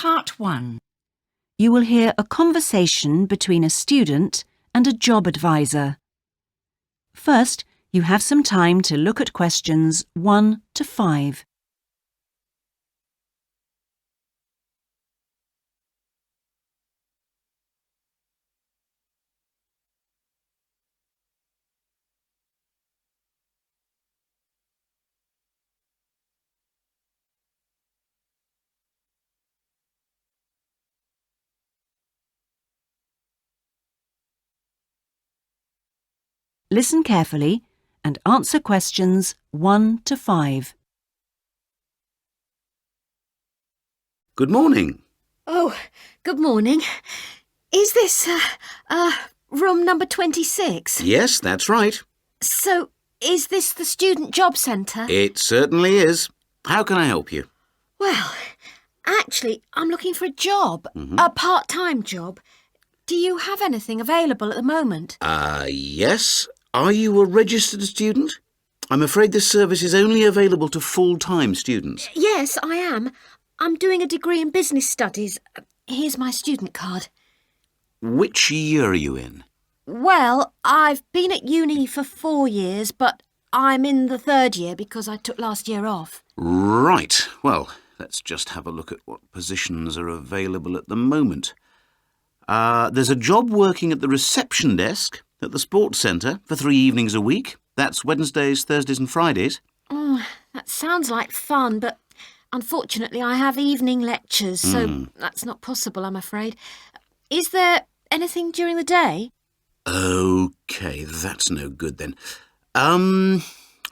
Part 1. You will hear a conversation between a student and a job advisor. First, you have some time to look at questions 1 to 5. Listen carefully and answer questions 1 to 5. Good morning. Oh, good morning. Is this, room number 26? Yes, that's right. So, is this the Student Job Centre? It certainly is. How can I help you? Well, actually, I'm looking for a job, a part-time job. Do you have anything available at the moment? Yes. Are you a registered student? I'm afraid this service is only available to full-time students. Yes, I am. I'm doing a degree in business studies. Here's my student card. Which year are you in? Well, I've been at uni for 4 years, but I'm in the 3rd year because I took last year off. Right. Well, let's just have a look at what positions are available at the moment. There's a job working at the reception desk at the sports centre for 3 evenings a week. That's Wednesdays, Thursdays and Fridays. Oh, that sounds like fun, but unfortunately I have evening lectures, so that's not possible, I'm afraid. Is there anything during the day? OK, that's no good then.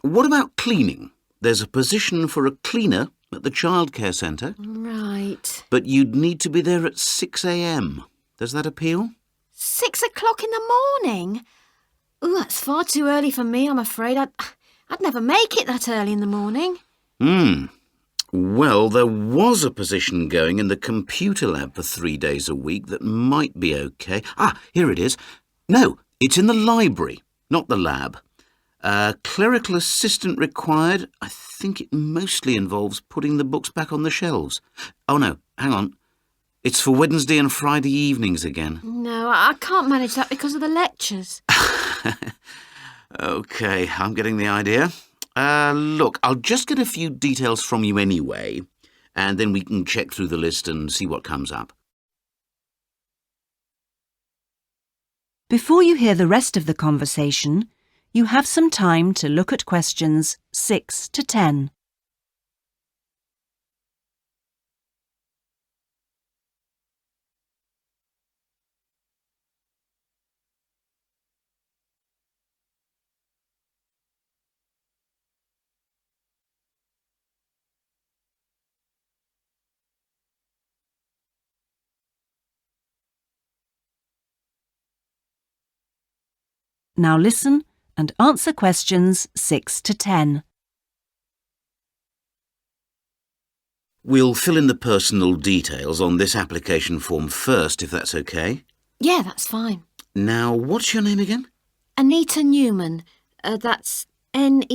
What about cleaning? There's a position for a cleaner at the childcare centre. Right. But you'd need to be there at 6 a.m. Does that appeal? 6 o'clock in the morning? Oh, that's far too early for me, I'm afraid. I'd never make it that early in the morning. Well, there was a position going in the computer lab for 3 days a week that might be OK. Here it is. No, it's in the library, not the lab. Clerical assistant required. I think it mostly involves putting the books back on the shelves. Oh, no, hang on. It's for Wednesday and Friday evenings again. No, I can't manage that because of the lectures. OK, I'm getting the idea. Look, I'll just get a few details from you anyway, and then we can check through the list and see what comes up. Before you hear the rest of the conversation, you have some time to look at questions 6 to 10. Now listen and answer questions 6 to 10. We'll fill in the personal details on this application form first, if that's OK. Yeah, that's fine. Now, what's your name again? Anita Newman. That's Newman.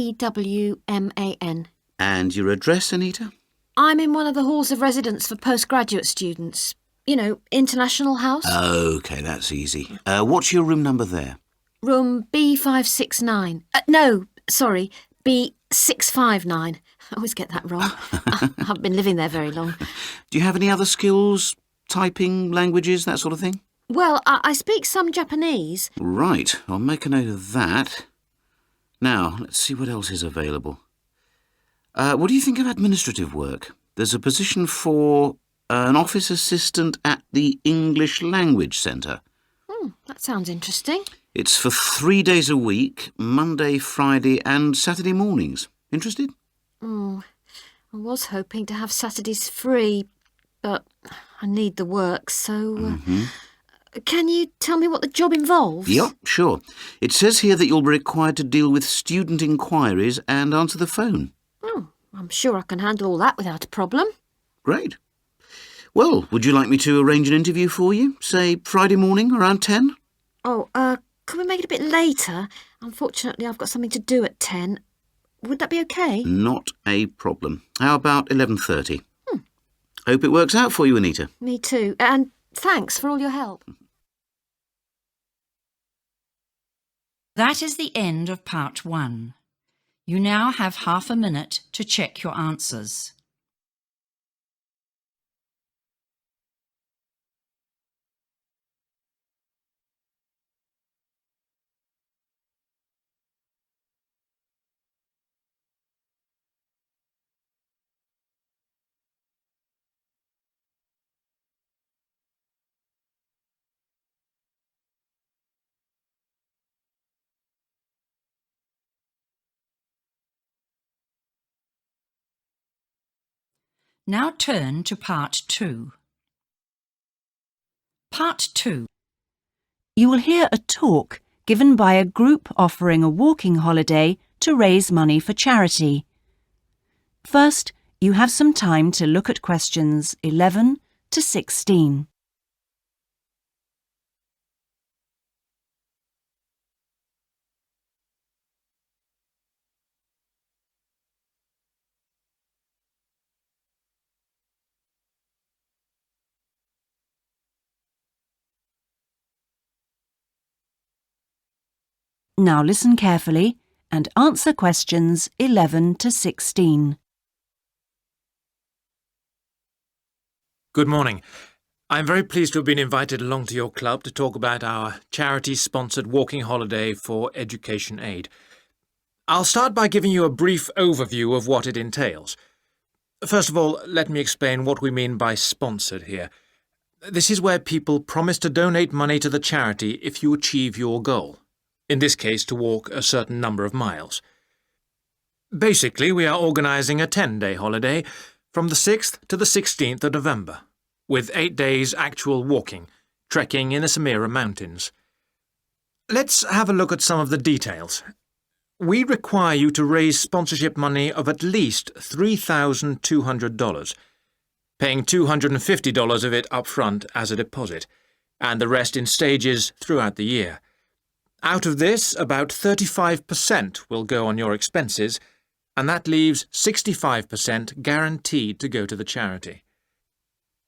And your address, Anita? I'm in one of the halls of residence for postgraduate students. You know, International House. OK, that's easy. What's your room number there? Room B569. No, sorry, B659. I always get that wrong. I haven't been living there very long. Do you have any other skills? Typing, languages, that sort of thing? Well, I speak some Japanese. Right, I'll make a note of that. Now, let's see what else is available. What do you think of administrative work? There's a position for an office assistant at the English Language Centre. That sounds interesting. It's for 3 days a week, Monday, Friday and Saturday mornings. Interested? I was hoping to have Saturdays free, but I need the work, so... Can you tell me what the job involves? Yep, sure. It says here that you'll be required to deal with student inquiries and answer the phone. Oh, I'm sure I can handle all that without a problem. Great. Well, would you like me to arrange an interview for you? Say Friday morning around 10? Oh, could we make it a bit later? Unfortunately, I've got something to do at 10. Would that be OK? Not a problem. How about 11:30? Hope it works out for you, Anita. Me too. And thanks for all your help. That is the end of part 1. You now have half a minute to check your answers. Now turn to part 2. Part 2. You will hear a talk given by a group offering a walking holiday to raise money for charity. First, you have some time to look at questions 11 to 16. Now listen carefully and answer questions 11 to 16. Good morning. I'm very pleased to have been invited along to your club to talk about our charity-sponsored walking holiday for education aid. I'll start by giving you a brief overview of what it entails. First of all, let me explain what we mean by sponsored here. This is where people promise to donate money to the charity if you achieve your goal, in this case to walk a certain number of miles. Basically, we are organising a 10-day holiday from the 6th to the 16th of November, with 8 days actual walking, trekking in the Samira Mountains. Let's have a look at some of the details. We require you to raise sponsorship money of at least $3,200, paying $250 of it up front as a deposit, and the rest in stages throughout the year. Out of this, about 35% will go on your expenses, and that leaves 65% guaranteed to go to the charity.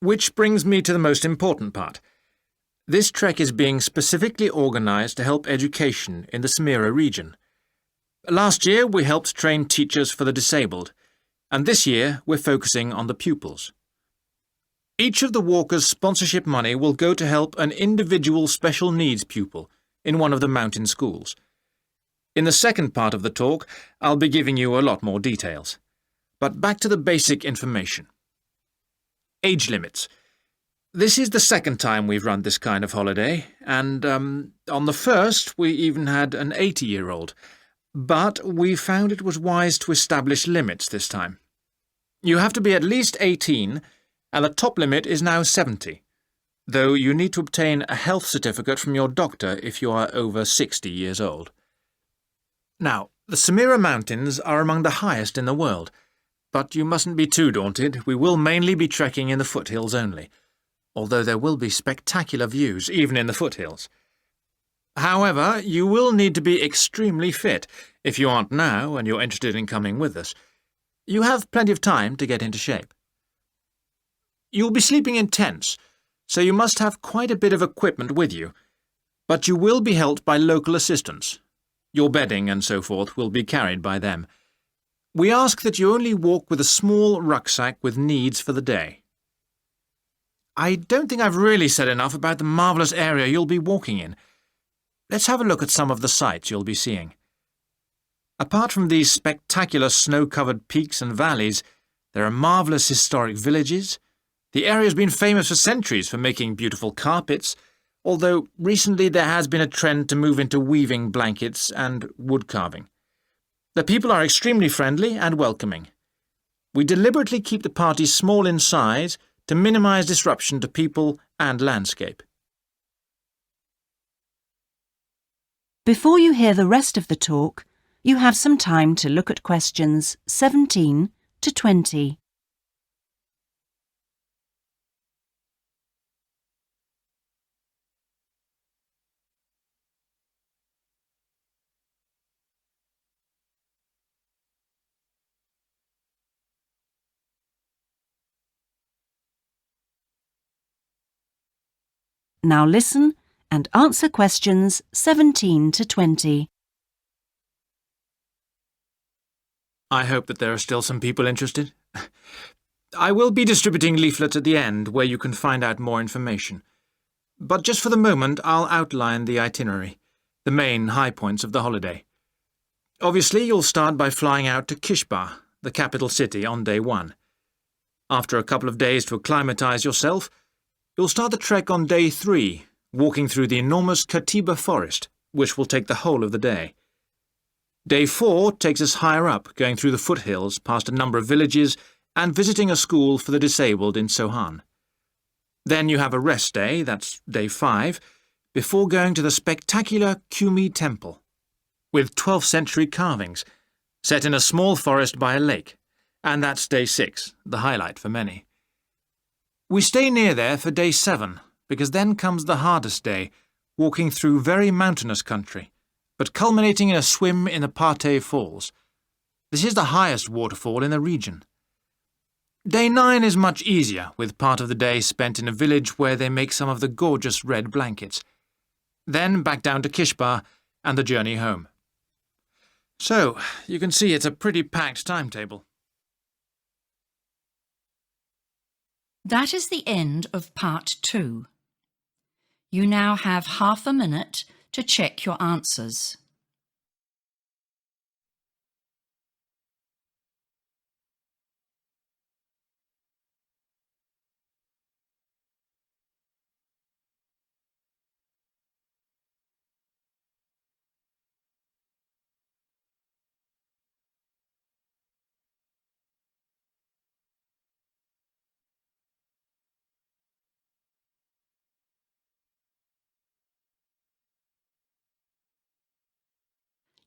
Which brings me to the most important part. This trek is being specifically organised to help education in the Samira region. Last year we helped train teachers for the disabled, and this year we're focusing on the pupils. Each of the walkers' sponsorship money will go to help an individual special needs pupil in one of the mountain schools. In the second part of the talk, I'll be giving you a lot more details. But back to the basic information. Age limits. This is the second time we've run this kind of holiday, and on the first we even had an 80-year-old. But we found it was wise to establish limits this time. You have to be at least 18, and the top limit is now 70, though you need to obtain a health certificate from your doctor if you are over 60 years old. Now, the Samira Mountains are among the highest in the world, but you mustn't be too daunted. We will mainly be trekking in the foothills only, although there will be spectacular views even in the foothills. However, you will need to be extremely fit if you aren't now and you're interested in coming with us. You have plenty of time to get into shape. You'll be sleeping in tents, so you must have quite a bit of equipment with you, but you will be helped by local assistants. Your bedding and so forth will be carried by them. We ask that you only walk with a small rucksack with needs for the day. I don't think I've really said enough about the marvellous area you'll be walking in. Let's have a look at some of the sights you'll be seeing. Apart from these spectacular snow-covered peaks and valleys, there are marvellous historic villages. The area's been famous for centuries for making beautiful carpets, although recently there has been a trend to move into weaving blankets and wood carving. The people are extremely friendly and welcoming. We deliberately keep the party small in size to minimise disruption to people and landscape. Before you hear the rest of the talk, you have some time to look at questions 17 to 20. Now listen and answer questions 17 to 20. I hope that there are still some people interested. I will be distributing leaflets at the end where you can find out more information. But just for the moment, I'll outline the itinerary, the main high points of the holiday. Obviously, you'll start by flying out to Kishba, the capital city, on day 1. After a couple of days to acclimatise yourself, you'll start the trek on day 3, walking through the enormous Katiba forest, which will take the whole of the day. Day 4 takes us higher up, going through the foothills, past a number of villages, and visiting a school for the disabled in Sohan. Then you have a rest day, that's day 5, before going to the spectacular Kumi Temple, with 12th century carvings, set in a small forest by a lake, and that's day 6, the highlight for many. We stay near there for day 7, because then comes the hardest day, walking through very mountainous country, but culminating in a swim in the Pate Falls. This is the highest waterfall in the region. Day 9 is much easier, with part of the day spent in a village where they make some of the gorgeous red blankets. Then back down to Kishba and the journey home. So, you can see it's a pretty packed timetable. That is the end of part 2. You now have half a minute to check your answers.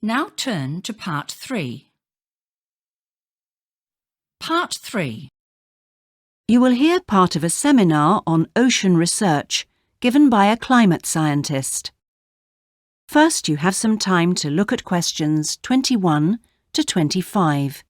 Now turn to part 3. Part 3. You will hear part of a seminar on ocean research given by a climate scientist. First, you have some time to look at questions 21 to 25.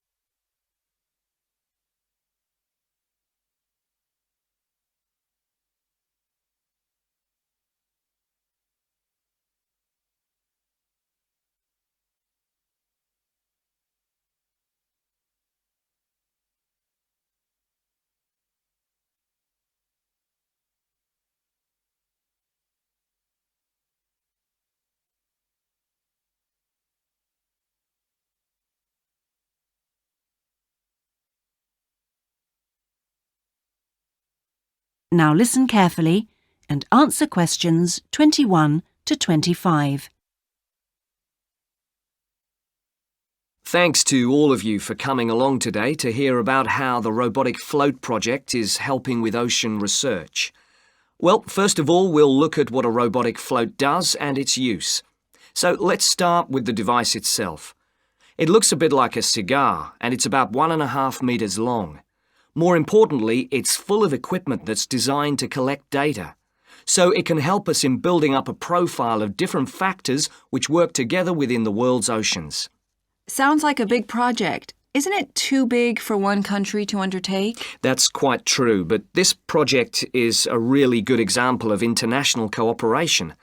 Now listen carefully and answer questions 21 to 25. Thanks to all of you for coming along today to hear about how the Robotic Float project is helping with ocean research. Well, first of all, we'll look at what a robotic float does and its use. So let's start with the device itself. It looks a bit like a cigar, and it's about 1.5 meters long. More importantly, it's full of equipment that's designed to collect data. So it can help us in building up a profile of different factors which work together within the world's oceans. Sounds like a big project. Isn't it too big for one country to undertake? That's quite true, but this project is a really good example of international cooperation.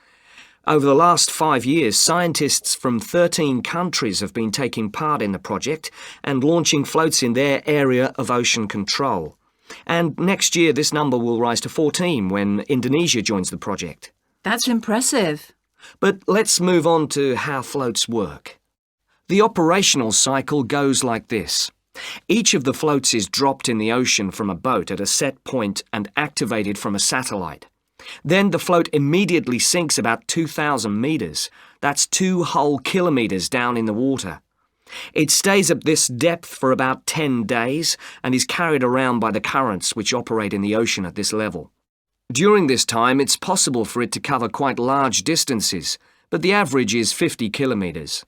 Over the last 5 years, scientists from 13 countries have been taking part in the project and launching floats in their area of ocean control. And next year, this number will rise to 14 when Indonesia joins the project. That's impressive. But let's move on to how floats work. The operational cycle goes like this. Each of the floats is dropped in the ocean from a boat at a set point and activated from a satellite. Then the float immediately sinks about 2,000 meters. That's 2 whole kilometers down in the water. It stays at this depth for about 10 days and is carried around by the currents which operate in the ocean at this level. During this time, it's possible for it to cover quite large distances, but the average is 50 kilometers.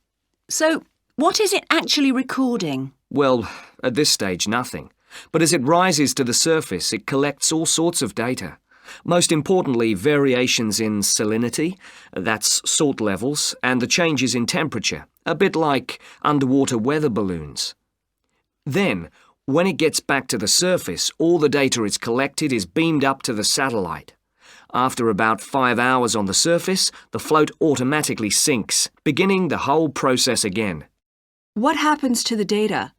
So, what is it actually recording? Well, at this stage, nothing. But as it rises to the surface, it collects all sorts of data. Most importantly, variations in salinity, that's salt levels, and the changes in temperature, a bit like underwater weather balloons. Then, when it gets back to the surface, all the data it's collected is beamed up to the satellite. After about 5 hours on the surface, the float automatically sinks, beginning the whole process again. What happens to the data?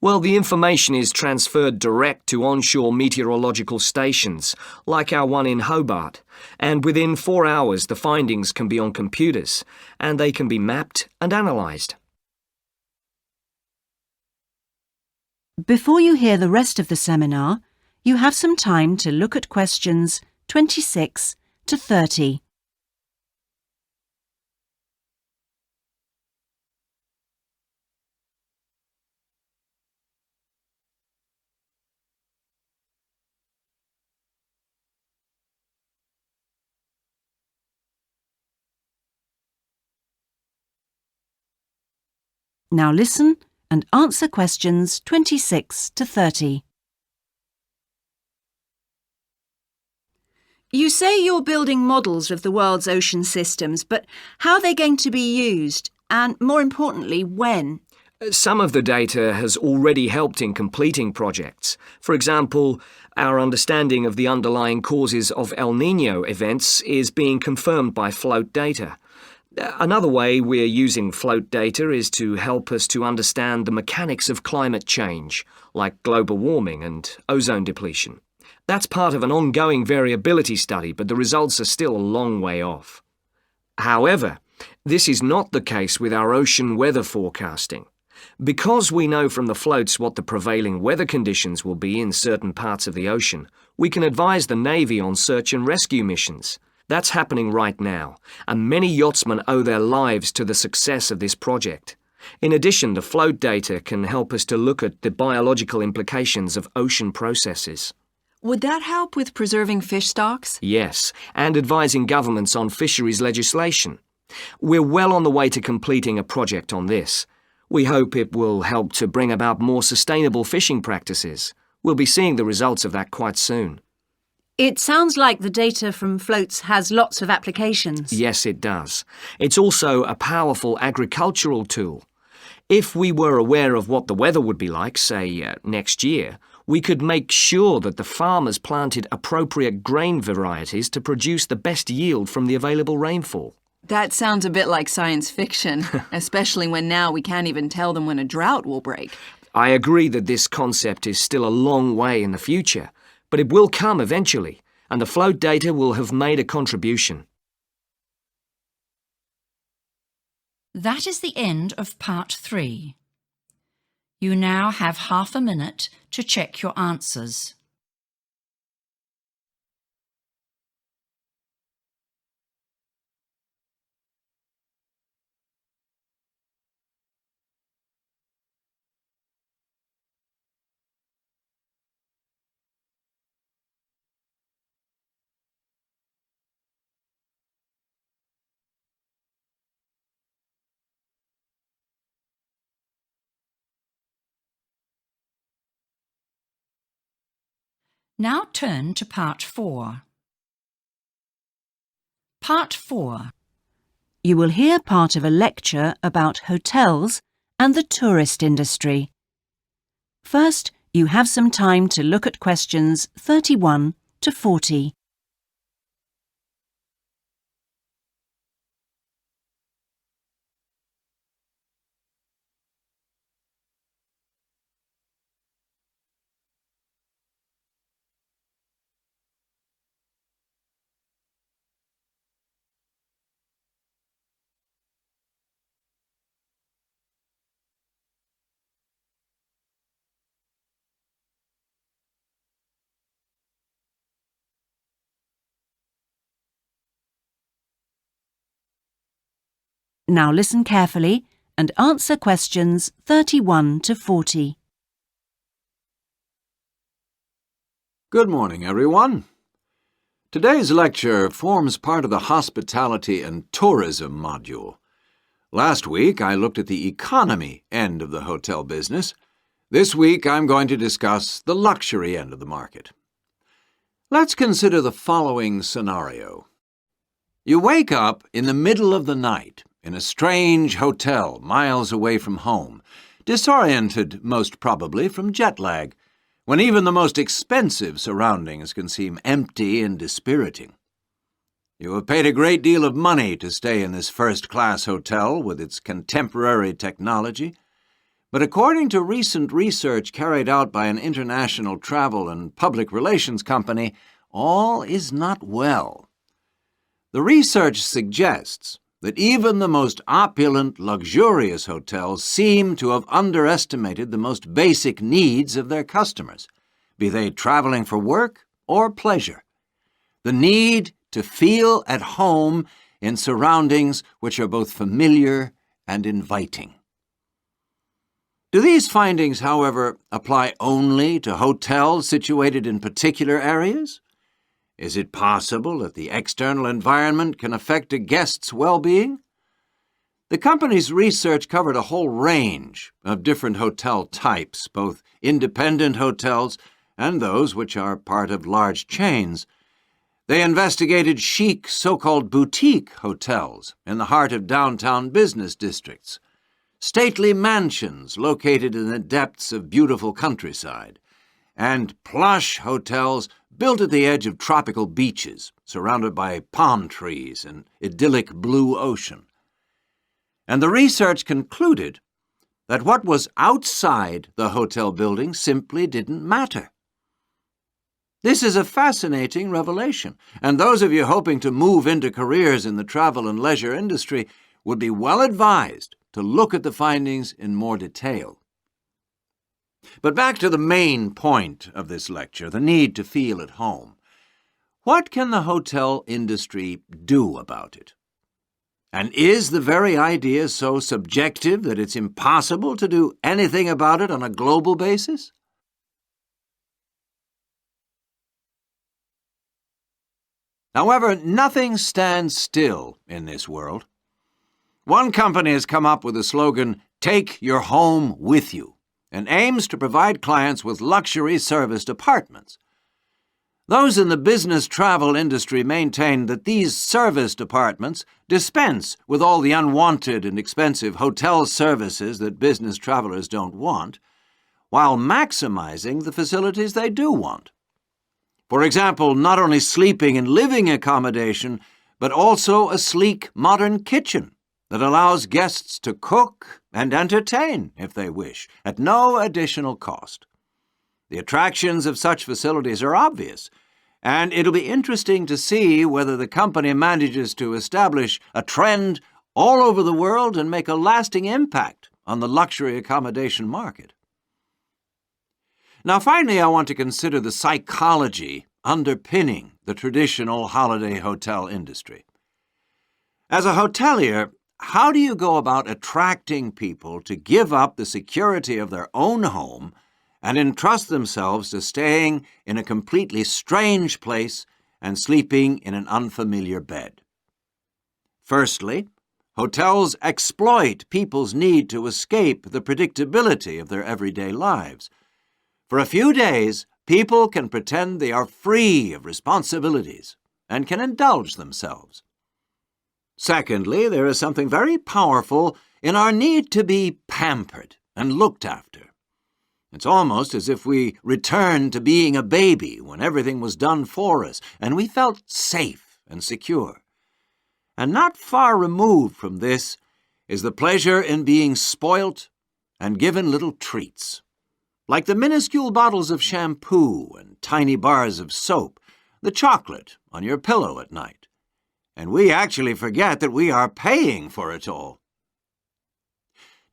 Well, the information is transferred direct to onshore meteorological stations, like our one in Hobart, and within 4 hours the findings can be on computers, and they can be mapped and analysed. Before you hear the rest of the seminar, you have some time to look at questions 26 to 30. Now listen and answer questions 26 to 30. You say you're building models of the world's ocean systems, but how are they going to be used? And more importantly, when? Some of the data has already helped in completing projects. For example, our understanding of the underlying causes of El Niño events is being confirmed by float data. Another way we're using float data is to help us to understand the mechanics of climate change, like global warming and ozone depletion. That's part of an ongoing variability study, but the results are still a long way off. However, this is not the case with our ocean weather forecasting. Because we know from the floats what the prevailing weather conditions will be in certain parts of the ocean, we can advise the Navy on search and rescue missions. That's happening right now, and many yachtsmen owe their lives to the success of this project. In addition, the float data can help us to look at the biological implications of ocean processes. Would that help with preserving fish stocks? Yes, and advising governments on fisheries legislation. We're well on the way to completing a project on this. We hope it will help to bring about more sustainable fishing practices. We'll be seeing the results of that quite soon. It sounds like the data from floats has lots of applications. Yes, it does. It's also a powerful agricultural tool. If we were aware of what the weather would be like, say, next year, we could make sure that the farmers planted appropriate grain varieties to produce the best yield from the available rainfall. That sounds a bit like science fiction, especially when now we can't even tell them when a drought will break. I agree that this concept is still a long way in the future, but it will come eventually, and the float data will have made a contribution. That is the end of part 3. You now have half a minute to check your answers. Now turn to part 4. Part 4. You will hear part of a lecture about hotels and the tourist industry. First, you have some time to look at questions 31 to 40. Now listen carefully and answer questions 31 to 40. Good morning, everyone. Today's lecture forms part of the Hospitality and Tourism module. Last week, I looked at the economy end of the hotel business. This week, I'm going to discuss the luxury end of the market. Let's consider the following scenario. You wake up in the middle of the night in a strange hotel miles away from home, disoriented most probably from jet lag, when even the most expensive surroundings can seem empty and dispiriting. You have paid a great deal of money to stay in this first-class hotel with its contemporary technology, but according to recent research carried out by an international travel and public relations company, all is not well. The research suggests that even the most opulent, luxurious hotels seem to have underestimated the most basic needs of their customers, be they traveling for work or pleasure. The need to feel at home in surroundings which are both familiar and inviting. Do these findings, however, apply only to hotels situated in particular areas? Is it possible that the external environment can affect a guest's well-being? The company's research covered a whole range of different hotel types, both independent hotels and those which are part of large chains. They investigated chic so-called boutique hotels in the heart of downtown business districts, stately mansions located in the depths of beautiful countryside, and plush hotels built at the edge of tropical beaches, surrounded by palm trees and idyllic blue ocean. And the research concluded that what was outside the hotel building simply didn't matter. This is a fascinating revelation, and those of you hoping to move into careers in the travel and leisure industry would be well advised to look at the findings in more detail. But back to the main point of this lecture, the need to feel at home. What can the hotel industry do about it? And is the very idea so subjective that it's impossible to do anything about it on a global basis? However, nothing stands still in this world. One company has come up with the slogan, "Take your home with you," and aims to provide clients with luxury serviced apartments. Those in the business travel industry maintain that these serviced apartments dispense with all the unwanted and expensive hotel services that business travelers don't want, while maximizing the facilities they do want. For example, not only sleeping and living accommodation, but also a sleek modern kitchen that allows guests to cook and entertain, if they wish, at no additional cost. The attractions of such facilities are obvious, and it'll be interesting to see whether the company manages to establish a trend all over the world and make a lasting impact on the luxury accommodation market. Now, finally, I want to consider the psychology underpinning the traditional holiday hotel industry. As a hotelier, how do you go about attracting people to give up the security of their own home and entrust themselves to staying in a completely strange place and sleeping in an unfamiliar bed? Firstly, hotels exploit people's need to escape the predictability of their everyday lives. For a few days, people can pretend they are free of responsibilities and can indulge themselves. Secondly, there is something very powerful in our need to be pampered and looked after. It's almost as if we returned to being a baby when everything was done for us and we felt safe and secure. And not far removed from this is the pleasure in being spoilt and given little treats, like the minuscule bottles of shampoo and tiny bars of soap, the chocolate on your pillow at night. And we actually forget that we are paying for it all.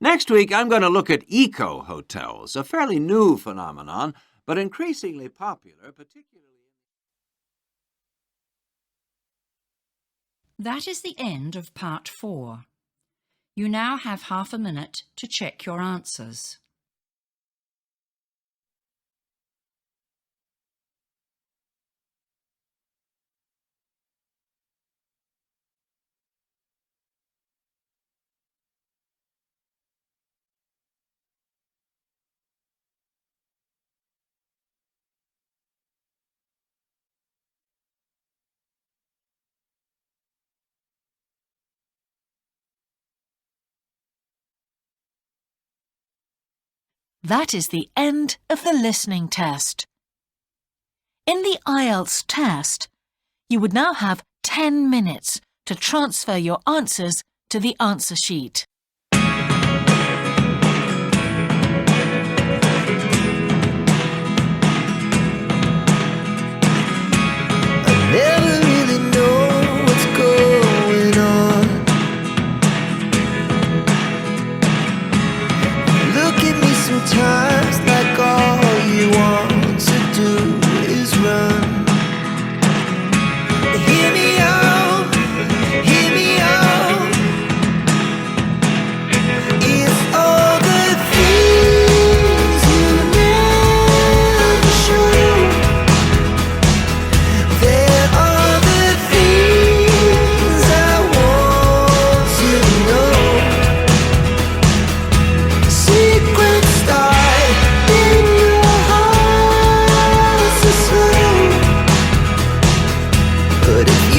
Next week, I'm going to look at eco-hotels, a fairly new phenomenon, but increasingly popular, particularly... That is the end of part 4. You now have half a minute to check your answers. That is the end of the listening test. In the IELTS test, you would now have 10 minutes to transfer your answers to the answer sheet. Never really know what's going on. Look at me sometimes like all you want to do is run. Hear me out, hear me out. It's all the things you never show. There are the things I want to know. Secrets start in your heart so slow. But if